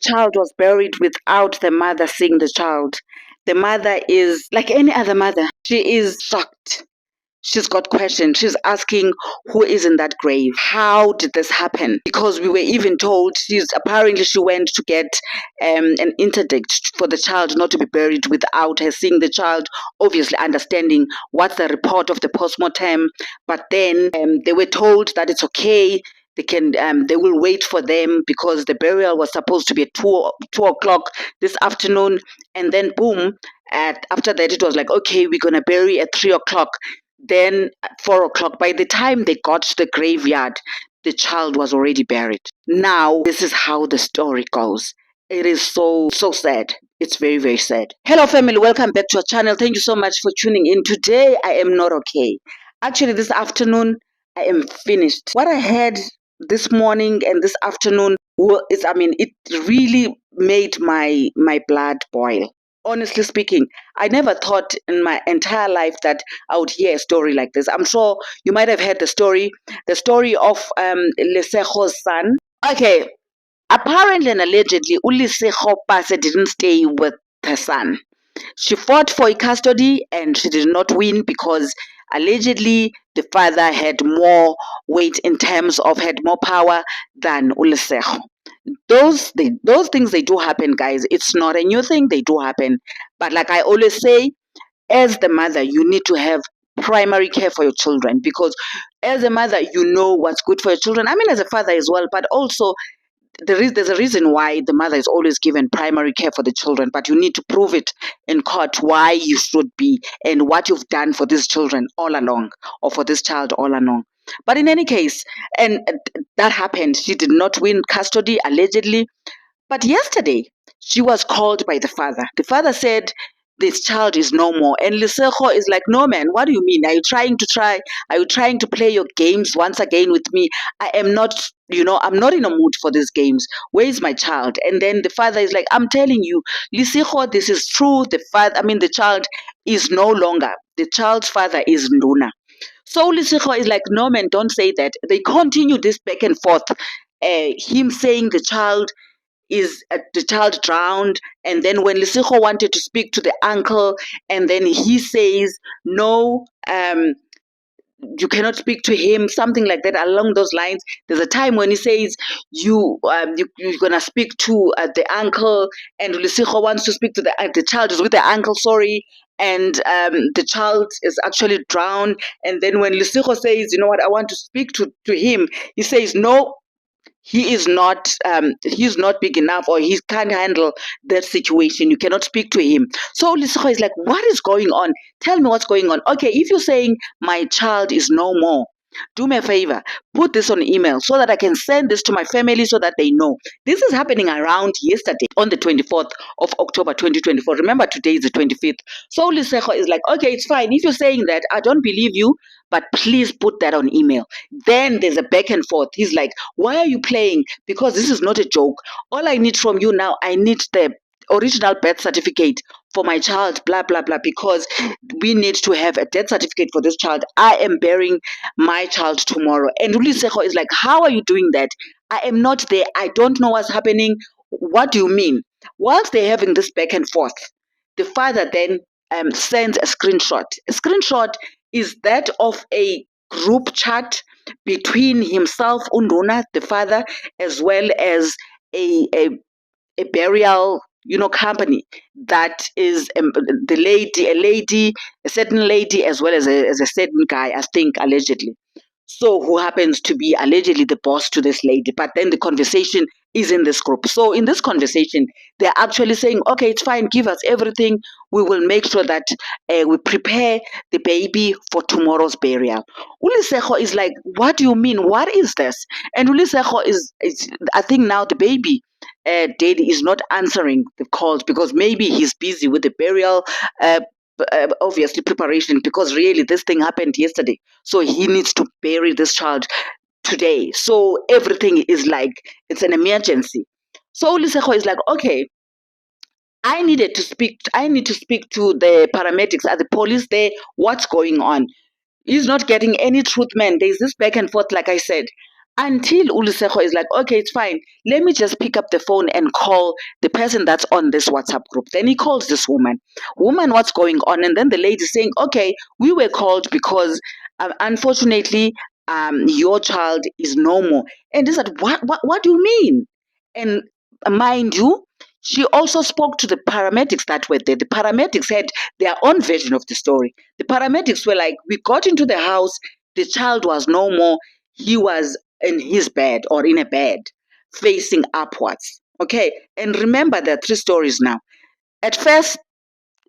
child was buried without the mother seeing the child. The mother is like any other mother. She is shocked. She's got questions. She's asking who is in that grave. How did this happen? Because we were even told she went to get an interdict for the child not to be buried without her seeing the child, obviously understanding what's the report of the postmortem. But then they were told that it's okay. They will wait for them because the burial was supposed to be at 2 o'clock this afternoon. And then boom, after that it was like, okay, we're gonna bury at 3 o'clock. Then at 4 o'clock, by the time they got to the graveyard, the child was already buried. Now, this is how the story goes. It is so sad. It's very, very sad. Hello, family. Welcome back to our channel. Thank you so much for tuning in. Today, I am not okay. Actually, this afternoon, I am finished. What I had this morning and this afternoon, it really made my blood boil. Honestly speaking, I never thought in my entire life that I would hear a story like this. I'm sure you might have heard the story of Lesejo's son. Okay, apparently and allegedly, Lesejo Pase didn't stay with her son. She fought for custody and she did not win because allegedly the father had more weight in terms of had more power than Lesejo. Those things, they do happen, guys. It's not a new thing. They do happen. But like I always say, as the mother, you need to have primary care for your children, because as a mother, you know what's good for your children. I mean, as a father as well, but also there's a reason why the mother is always given primary care for the children, but you need to prove it in court why you should be and what you've done for these children all along, or for this child all along. But in any case, and that happened. She did not win custody, allegedly. But yesterday, she was called by the father. The father said, this child is no more. And Lesejo is like, no, man, what do you mean? Are you trying to play your games once again with me? I am not, I'm not in a mood for these games. Where is my child? And then the father is like, I'm telling you, Lesejo, this is true. The child is no longer. The child's father is Nduna. So Lesejo is like, no, man, don't say that. They continue this back and forth. Him saying the child drowned, and then when Lesejo wanted to speak to the uncle, and then he says no, you cannot speak to him, something like that along those lines. There's a time when he says you're gonna speak to the uncle, and Lesejo wants to speak to the child is with the uncle, sorry, and the child is actually drowned. And then when Lesejo says, you know what, I want to speak to him, he says no, he's not big enough, or he can't handle that situation. You cannot speak to him. So Lesejo is like, what is going on? Tell me what's going on. Okay, if you're saying my child is no more, do me a favor, put this on email so that I can send this to my family so that they know. This is happening around yesterday on the 24th of October 2024. Remember, today is the 25th. So Lesejo is like, okay, it's fine. If you're saying that, I don't believe you, but please put that on email. Then there's a back and forth. He's like, why are you playing? Because this is not a joke. All I need from you now, I need the original birth certificate for my child, blah blah blah, because we need to have a death certificate for this child. I am burying my child tomorrow. And Lesejo is like, how are you doing that? I am not there. I don't know what's happening. What do you mean? Whilst they're having this back and forth, the father then sends a screenshot. A screenshot is that of a group chat between himself, Unduna, the father, as well as a burial company that is a certain lady, as well as a certain guy, I think, allegedly. So who happens to be allegedly the boss to this lady. But then the conversation is in this group. So in this conversation, they're actually saying, okay, it's fine, give us everything. We will make sure that we prepare the baby for tomorrow's burial. Lesejo is like, what do you mean? What is this? And Lesejo is I think now the baby daddy is not answering the calls because maybe he's busy with the burial, obviously preparation, because really this thing happened yesterday. So he needs to bury this child today. So everything is like, it's an emergency. So Lesejo is like, okay, I need to speak to the paramedics. Are the police there? What's going on? He's not getting any truth, man. There's this back and forth, like I said. until Olusejo is like, okay, it's fine. Let me just pick up the phone and call the person that's on this WhatsApp group. Then he calls this woman. Woman, what's going on? And then the lady saying, okay, we were called because unfortunately, your child is no more. And he said, what do you mean? And mind you, she also spoke to the paramedics that were there. The paramedics had their own version of the story. The paramedics were like, we got into the house, the child was no more. He was in his bed or in a bed facing upwards. Okay. And remember, there are three stories now. At first,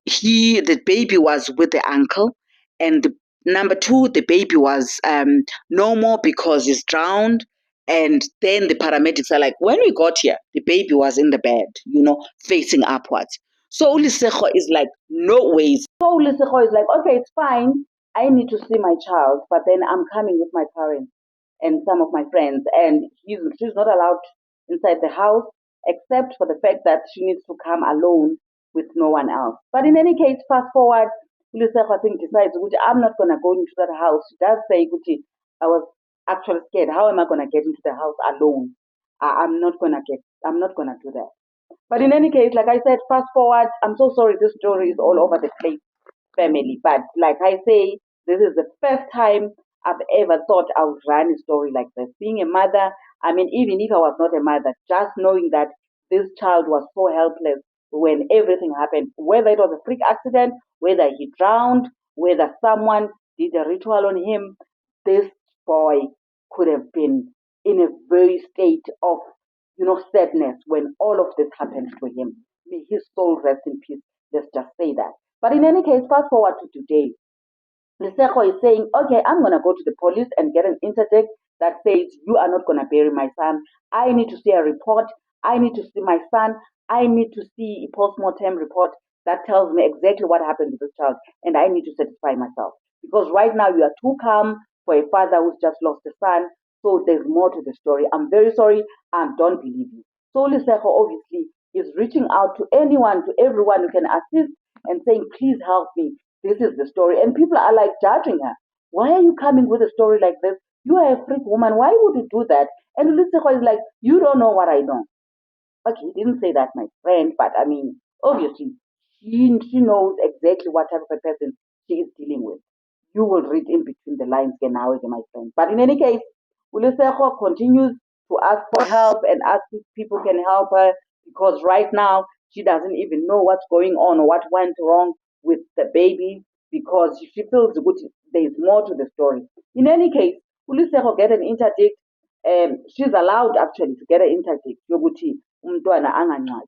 the baby was with the uncle, and number two, the baby was no more because he's drowned. And then the paramedics are like, when we got here, the baby was in the bed, facing upwards. So Ulisejo is like, no ways. So Ulisejo is like, okay, it's fine. I need to see my child, but then I'm coming with my parents and some of my friends, and she's not allowed inside the house except for the fact that she needs to come alone with no one else. But in any case, fast forward, Lucifer, I think, decides, which I'm not going to go into that house. She does say, Gucci, I was actually scared. How am I going to get into the house alone? I'm not going to do that. But in any case, like I said, fast forward, I'm so sorry this story is all over the place, family. But like I say, this is the first time I've ever thought I would run a story like this. Being a mother, I mean, even if I was not a mother, just knowing that this child was so helpless when everything happened, whether it was a freak accident, whether he drowned, whether someone did a ritual on him, this boy could have been in a very state of, sadness when all of this happened to him. May his soul rest in peace. Let's just say that. But in any case, fast forward to today. Liseko is saying, okay, I'm going to go to the police and get an interdict that says you are not going to bury my son. I need to see a report. I need to see my son. I need to see a post-mortem report that tells me exactly what happened to this child. And I need to satisfy myself. Because right now you are too calm for a father who's just lost a son. So there's more to the story. I'm very sorry. I don't believe you. So Liseko obviously is reaching out to anyone, to everyone who can assist and saying, please help me. This is the story. And people are like judging her. Why are you coming with a story like this? You are a freak woman. Why would you do that? And Lucifer is like, you don't know what I know. Okay, he didn't say that, my friend, but I mean, obviously, she knows exactly what type of a person she is dealing with. You will read in between the lines, now, my friend. But in any case, Ulisejo continues to ask for help and ask if people can help her because right now she doesn't even know what's going on or what went wrong with the baby because she feels good. There's more to the story. In any case, Ulisejo get an interdict. She's allowed actually to get an interdict yokuthi umntwana angancwadi.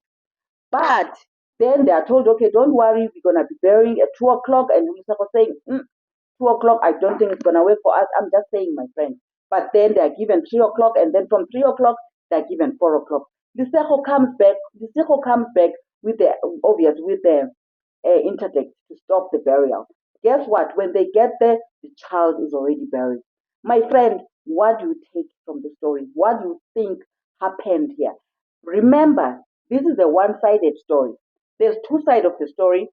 But then they are told, okay, don't worry, we're gonna be burying at 2 o'clock, and Ulisejo saying, 2 o'clock, I don't think it's gonna work for us. I'm just saying, my friend. But then they are given 3 o'clock, and then from 3 o'clock they are given 4 o'clock. Lisejo comes back. Lisejo comes back with the obvious with the interdict to stop the burial. Guess what? When they get there, the child is already buried. My friend, what do you take from the story? What do you think happened here? Remember, this is a one-sided story. There's two sides of the story.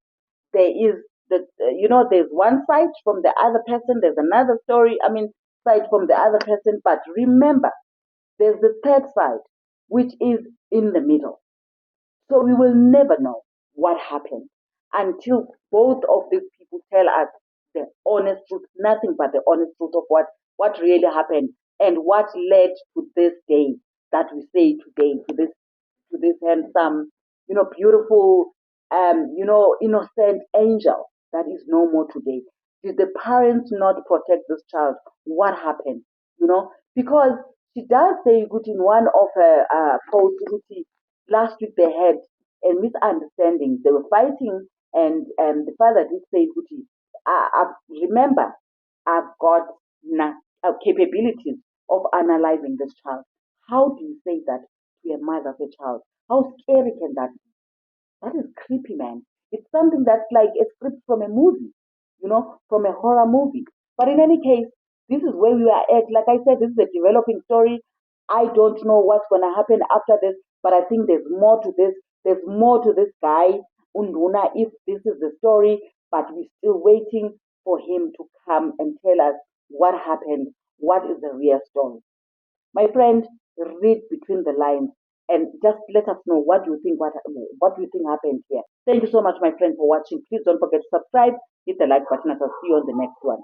There is there's one side from the other person. There's another story. Side from the other person. But remember, there's the third side, which is in the middle. So we will never know what happened until both of these people tell us the honest truth, nothing but the honest truth of what really happened and what led to this day that we say today, to this handsome, beautiful, innocent angel that is no more today. Did the parents not protect this child? What happened? Because she does say good in one of her posts, last week they had a misunderstanding. They were fighting, and the father did say, Guti, remember, I've got capabilities of analyzing this child. How do you say that to a mother of a child? How scary can that be? That is creepy, man. It's something that's like a script from a movie, from a horror movie. But in any case, this is where we are at. Like I said, this is a developing story. I don't know what's going to happen after this, but I think there's more to this. There's more to this guy, Unduna, if this is the story, but we're still waiting for him to come and tell us what happened, what is the real story. My friend, read between the lines and just let us know what do you think what do you think happened here. Thank you so much, my friend, for watching. Please don't forget to subscribe, hit the like button, and I'll see you on the next one.